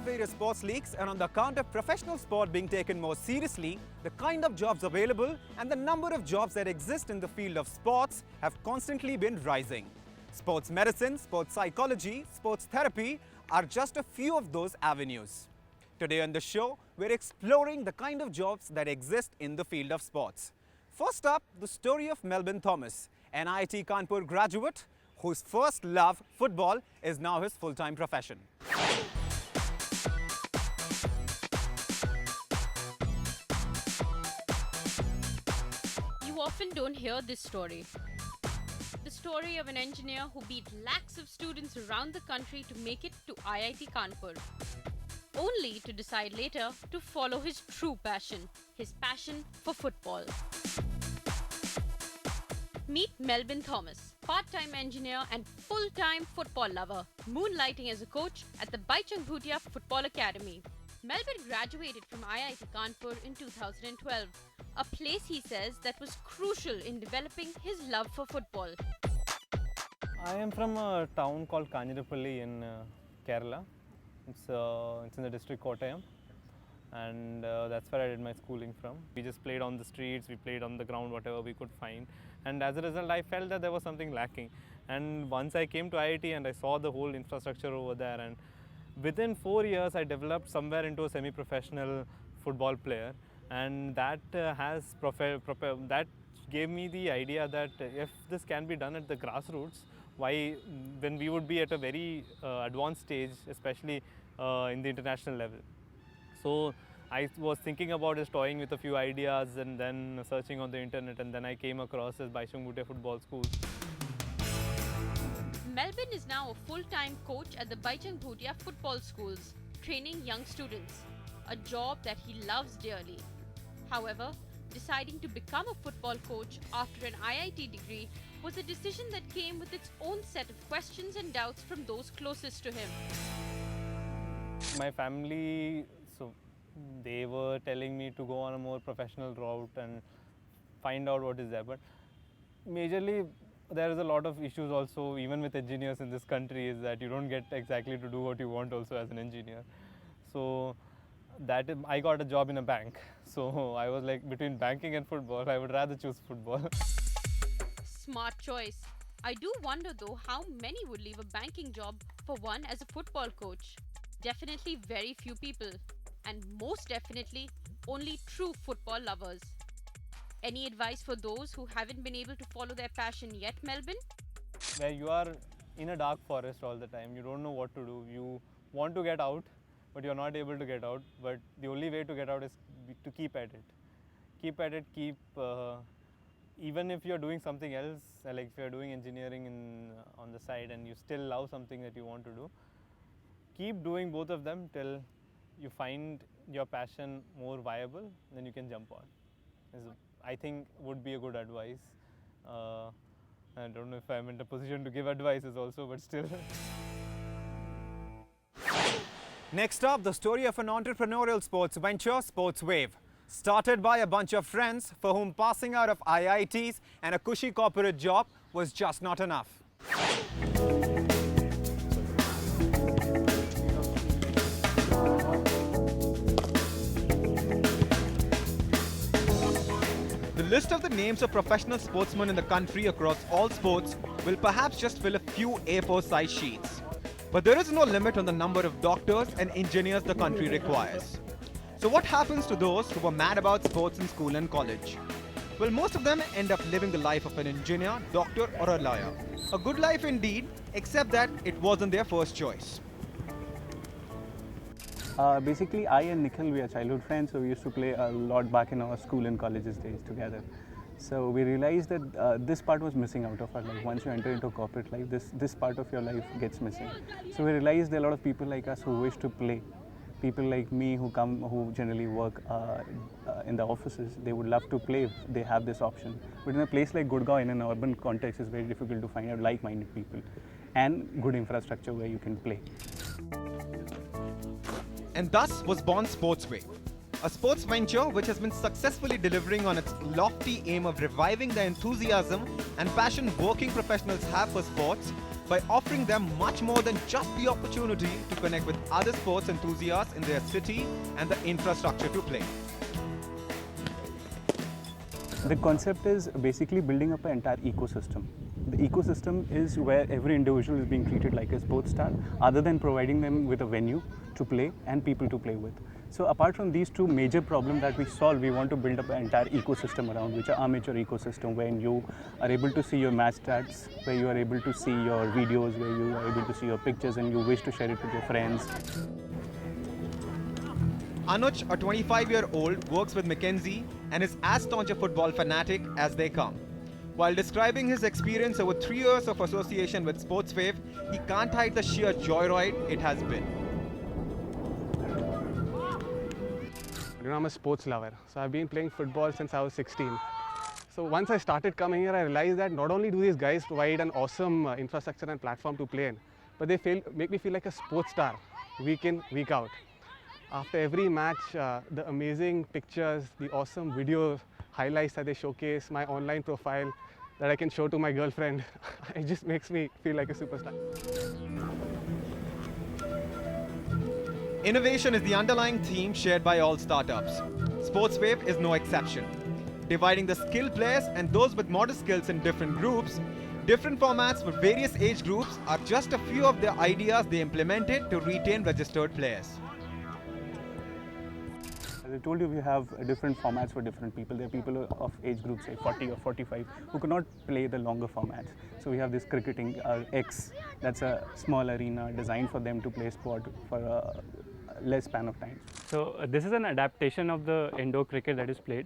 various sports leagues, and on the account of professional sport being taken more seriously, the kind of jobs available and the number of jobs that exist in the field of sports have constantly been rising. Sports medicine, sports psychology, sports therapy are just a few of those avenues. Today on the show, we're exploring the kind of jobs that exist in the field of sports. First up, the story of Melvin Thomas, an IIT Kanpur graduate whose first love, football, is now his full-time profession. You often don't hear this story. The story of an engineer who beat lakhs of students around the country to make it to IIT Kanpur, only to decide later to follow his true passion, his passion for football. Meet Melvin Thomas, part-time engineer and full-time football lover, moonlighting as a coach at the Baichung Bhutia Football Academy. Melvin graduated from IIT Kanpur in 2012, a place he says that was crucial in developing his love for football. I am from a town called Kanjirapalli in Kerala. It's in the district Kottayam, and that's where I did my schooling from. We just played on the streets, we played on the ground, whatever we could find, and as a result I felt that there was something lacking. And once I came to IIT and I saw the whole infrastructure over there, and within 4 years I developed somewhere into a semi-professional football player, and that that gave me the idea that if this can be done at the grassroots, why, when we would be at a very advanced stage, especially in the international level. So I was thinking about just toying with a few ideas and then searching on the internet, and then I came across this Baichung Bhutia Football School. Melvin is now a full-time coach at the Baichung Bhutia Football Schools, training young students, a job that he loves dearly. However, deciding to become a football coach after an IIT degree was a decision that came with its own set of questions and doubts from those closest to him. My family, they were telling me to go on a more professional route and find out what is there. But majorly, there is a lot of issues also, even with engineers in this country, is that you don't get exactly to do what you want also as an engineer. So I got a job in a bank. So I was like, between banking and football, I would rather choose football. Smart choice. I do wonder though how many would leave a banking job for one as a football coach. Definitely very few people. And most definitely, only true football lovers. Any advice for those who haven't been able to follow their passion yet, Melvin? Where you are in a dark forest all the time, you don't know what to do. You want to get out, but you're not able to get out. But the only way to get out is to keep at it. Keep at it, even if you're doing something else, like if you're doing engineering on the side and you still love something that you want to do, keep doing both of them till you find your passion more viable, then you can jump on. I think would be a good advice. I don't know if I'm in a position to give advices also, but still. Next up, the story of an entrepreneurial sports venture, Sports Wave. Started by a bunch of friends for whom passing out of IITs and a cushy corporate job was just not enough. The list of the names of professional sportsmen in the country across all sports will perhaps just fill a few A4 size sheets. But there is no limit on the number of doctors and engineers the country requires. So what happens to those who were mad about sports in school and college? Well, most of them end up living the life of an engineer, doctor or a lawyer. A good life indeed, except that it wasn't their first choice. Basically, I and Nikhil, we are childhood friends, so we used to play a lot back in our school and colleges days together. So we realized that this part was missing out of our life. Once you enter into corporate life, this part of your life gets missing. So we realized there are a lot of people like us who wish to play. People like me who generally work in the offices, they would love to play if they have this option. But in a place like Gurgaon, in an urban context, it's very difficult to find out like-minded people and good infrastructure where you can play. And thus was born Sports Wave, a sports venture which has been successfully delivering on its lofty aim of reviving the enthusiasm and passion working professionals have for sports by offering them much more than just the opportunity to connect with other sports enthusiasts in their city and the infrastructure to play. The concept is basically building up an entire ecosystem. The ecosystem is where every individual is being treated like a sports star, other than providing them with a venue to play and people to play with. So apart from these two major problems that we solve, we want to build up an entire ecosystem around, which are amateur ecosystem, where you are able to see your match stats, where you are able to see your videos, where you are able to see your pictures and you wish to share it with your friends. Anuj, a 25-year-old, works with Mackenzie and is as staunch a football fanatic as they come. While describing his experience over 3 years of association with SportsWave, he can't hide the sheer joyride it has been. You know, I'm a sports lover, so I've been playing football since I was 16. So once I started coming here, I realized that not only do these guys provide an awesome infrastructure and platform to play in, but they make me feel like a sports star week in, week out. After every match, the amazing pictures, the awesome video highlights that they showcase, my online profile that I can show to my girlfriend, it just makes me feel like a superstar. Innovation is the underlying theme shared by all startups. SportsWave is no exception. Dividing the skilled players and those with modest skills in different groups, different formats for various age groups are just a few of the ideas they implemented to retain registered players. As I told you, we have different formats for different people. There are people of age groups, say 40 or 45, who cannot play the longer formats. So we have this cricketing X, that's a small arena designed for them to play sport for a less span of time. So this is an adaptation of the indoor cricket that is played.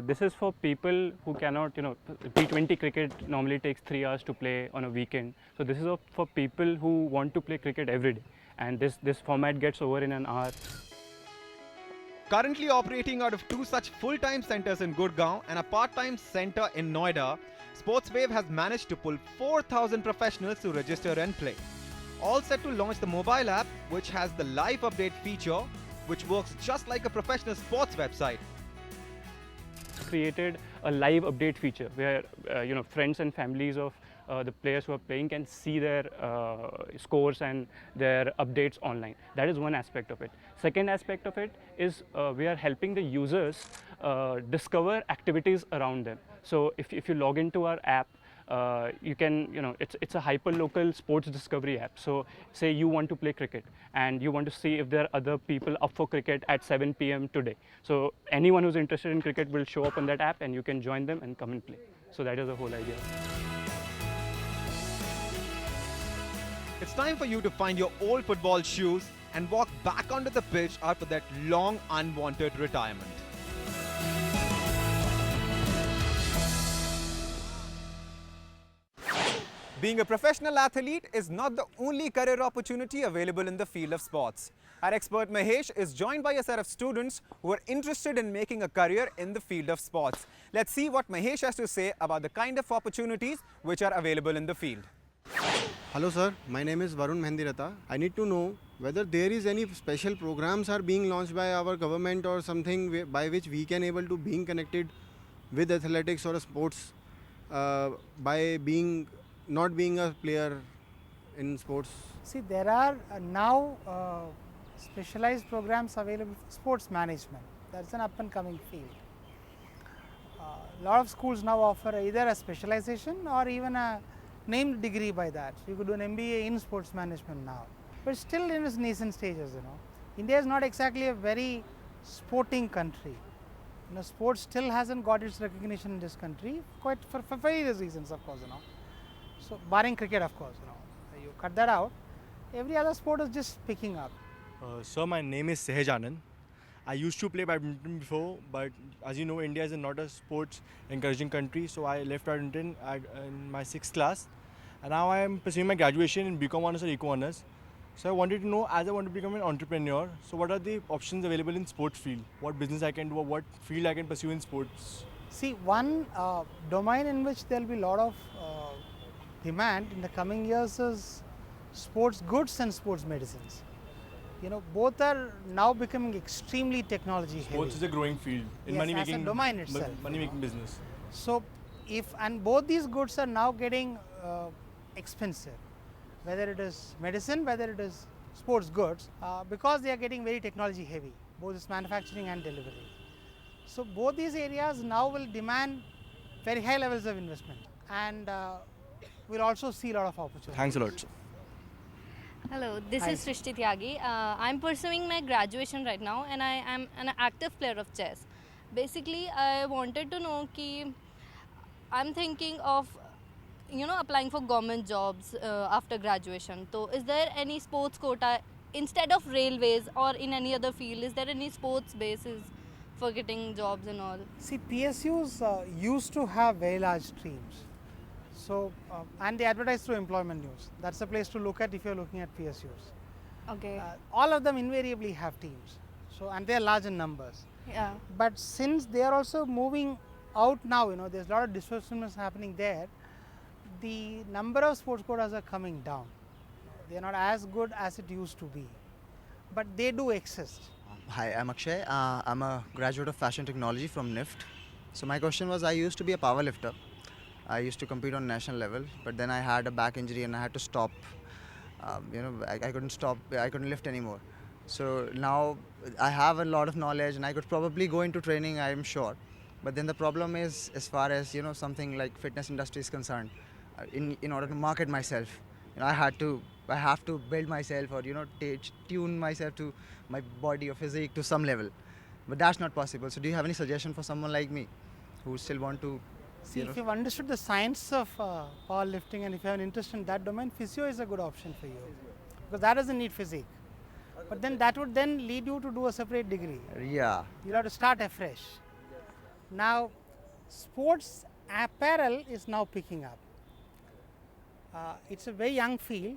This is for people who cannot, T20 cricket normally takes 3 hours to play on a weekend. So this is for people who want to play cricket every day. And this format gets over in an hour. Currently operating out of 2 such full-time centers in Gurgaon and a part-time center in Noida, SportsWave has managed to pull 4,000 professionals to register and play. All set to launch the mobile app, which has the live update feature, which works just like a professional sports website. Created a live update feature where friends and families of the players who are playing can see their scores and their updates online. That is one aspect of it. Second aspect of it is we are helping the users discover activities around them. So if you log into our app, you can, it's a hyper-local sports discovery app. So say you want to play cricket and you want to see if there are other people up for cricket at 7 p.m. today. So anyone who's interested in cricket will show up on that app and you can join them and come and play. So that is the whole idea. It's time for you to find your old football shoes and walk back onto the pitch after that long unwanted retirement. Being a professional athlete is not the only career opportunity available in the field of sports. Our expert Mahesh is joined by a set of students who are interested in making a career in the field of sports. Let's see what Mahesh has to say about the kind of opportunities which are available in the field. Hello sir, my name is Varun Mhendirata. I need to know whether there is any special programs are being launched by our government or something by which we can able to being connected with athletics or sports by not being a player in sports. See, there are now specialized programs available for sports management. That's an up and coming field. A lot of schools now offer either a specialization or even a named degree by that. You could do an MBA in sports management now, but still in its nascent stages. India is not exactly a very sporting country. Sports still hasn't got its recognition in this country, quite for various reasons, of course. So barring cricket, of course, you cut that out. Every other sport is just picking up. Sir, my name is Sehaj Anand. I used to play badminton before, but as you know, India is not a sports encouraging country, so I left badminton in my 6th class. And now I am pursuing my graduation in BCom Honours or Eco Honours. So I wanted to know, as I want to become an entrepreneur, so what are the options available in sports field? What business I can do or what field I can pursue in sports? See, one domain in which there will be a lot of demand in the coming years is sports goods and sports medicines. Both are now becoming extremely technology heavy. Sports is a growing field in money making domain itself. Money making business. So, both these goods are now getting expensive. whether it is medicine, whether it is sports goods, because they are getting very technology heavy, both its manufacturing and delivery. So both these areas now will demand very high levels of investment, and we'll also see a lot of opportunities. Thanks a lot, sir. Hello, this Hi. is Srishti Tyagi. I'm pursuing my graduation right now and I am an active player of chess. Basically, I wanted to know ki I'm thinking of applying for government jobs after graduation. So is there any sports quota instead of railways or in any other field? Is there any sports basis for getting jobs and all? See, PSUs used to have very large streams. So, and they advertise through employment news. That's the place to look at if you're looking at PSUs. Okay. All of them invariably have teams. So, and they're large in numbers. Yeah. But since they are also moving out now, there's a lot of disbursements happening there. The number of sports quotas are coming down. They're not as good as it used to be, but they do exist. Hi, I'm Akshay. I'm a graduate of fashion technology from NIFT. So my question was, I used to be a power lifter. I used to compete on national level, but then I had a back injury and I had to stop. I couldn't stop. I couldn't lift anymore. So now I have a lot of knowledge and I could probably go into training, I'm sure. But then the problem is, as far as something like fitness industry is concerned, in order to market myself, I have to build myself or tune myself to my body or physique to some level. But that's not possible. So do you have any suggestion for someone like me who still want to? See, if you've understood the science of powerlifting and if you have an interest in that domain, physio is a good option for you, because that doesn't need physique. But then that would then lead you to do a separate degree. Yeah. You'll have to start afresh. Now, sports apparel is now picking up. It's a very young field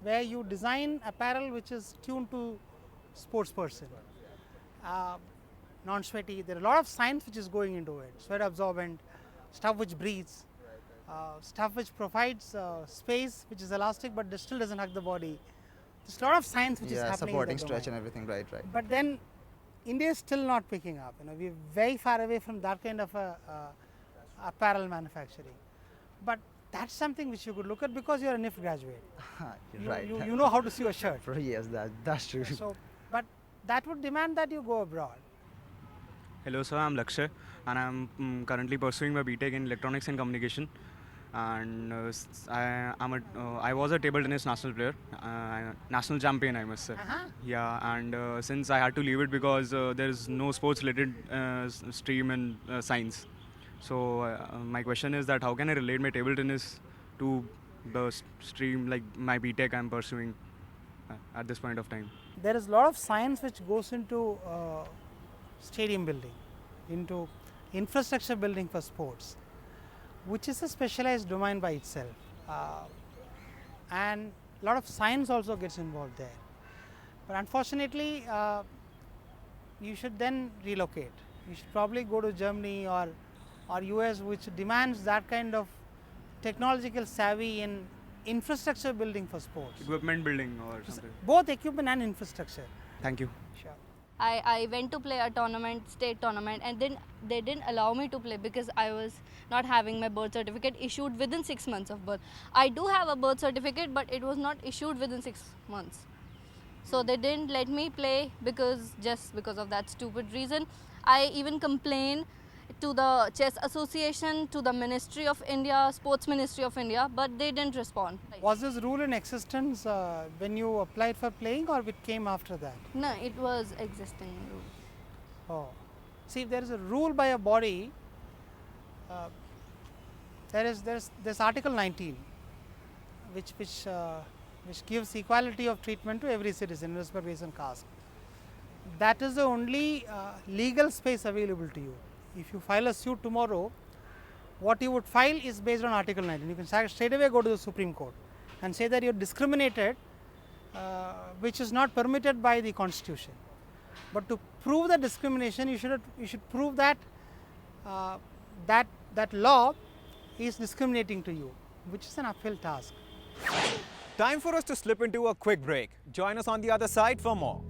where you design apparel which is tuned to sports person. Non-sweaty, there are a lot of science which is going into it. Sweat absorbent, stuff which breathes, stuff which provides space which is elastic but still doesn't hug the body. There's a lot of science which is happening. Supporting in that stretch domain. and everything, right. But then India is still not picking up. We're very far away from that kind of apparel manufacturing. But that's something which you could look at because you're a NIFT graduate. Right. You know how to sew a shirt. Yes, that's true. So, but that would demand that you go abroad. Hello sir, I'm Lakshay and I'm currently pursuing my BTech in Electronics and Communication, and I was a table tennis national player, national champion I must say. Yeah, and since I had to leave it because there is no sports related stream in science. So my question is that how can I relate my table tennis to the stream like my BTech I'm pursuing at this point of time? There is a lot of science which goes into stadium building, into infrastructure building for sports, which is a specialized domain by itself. And a lot of science also gets involved there. But unfortunately, you should then relocate. You should probably go to Germany or US, which demands that kind of technological savvy in infrastructure building for sports. Equipment building or something? Both equipment and infrastructure. Thank you. Sure. I went to play a tournament, state tournament, and then they didn't allow me to play because I was not having my birth certificate issued within 6 months of birth. I do have a birth certificate, but it was not issued within 6 months. So they didn't let me play just because of that stupid reason. I even complained to the Chess Association, to the Ministry of India, Sports Ministry of India, but they didn't respond. Was this rule in existence when you applied for playing, or it came after that? No, it was existing rule. Oh, see, if there is a rule by a body, there's Article 19, which gives equality of treatment to every citizen, irrespective of race and caste. That is the only legal space available to you. If you file a suit tomorrow, what you would file is based on Article 19. You can straight away go to the Supreme Court and say that you're discriminated, which is not permitted by the Constitution. But to prove the discrimination, you should prove that that law is discriminating to you, which is an uphill task. Time for us to slip into a quick break. Join us on the other side for more.